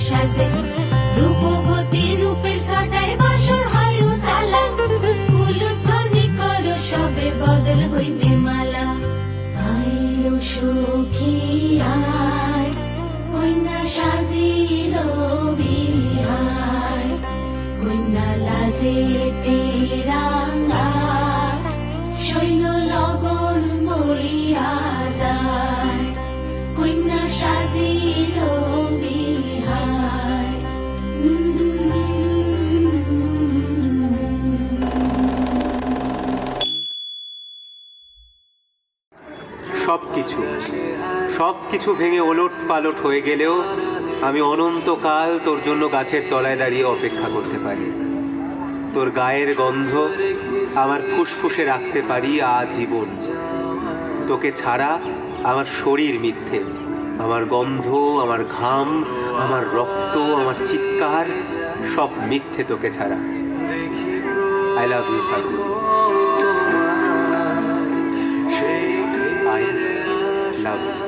সাজে রূপবতী রূপের ছটায় বাসর হয় উজালা উলুধ্বনি করো সবে বদল হইবে মালা আইলো সখী আয় কন্যা সাজিল বিহার কন্যা লাজে তেরাঙ্গা শৈল লগন বইয়া যায় কন্যা সাজিল বিহার সবকিছু ভেঙে ওলট পালট হয়ে গেলেও আমি অনন্তকাল তোর জন্য গাছের তলায় দাঁড়িয়ে অপেক্ষা করতে পারি। তোর গায়ের গন্ধ আমার ফুসফুসে রাখতে পারি আজীবন। তোকে ছাড়া আমার শরীর মিথ্যে, আমার গন্ধ, আমার ঘাম, আমার রক্ত, আমার চিৎকার সব মিথ্যে তোকে ছাড়া। I love you Falguni, I love you.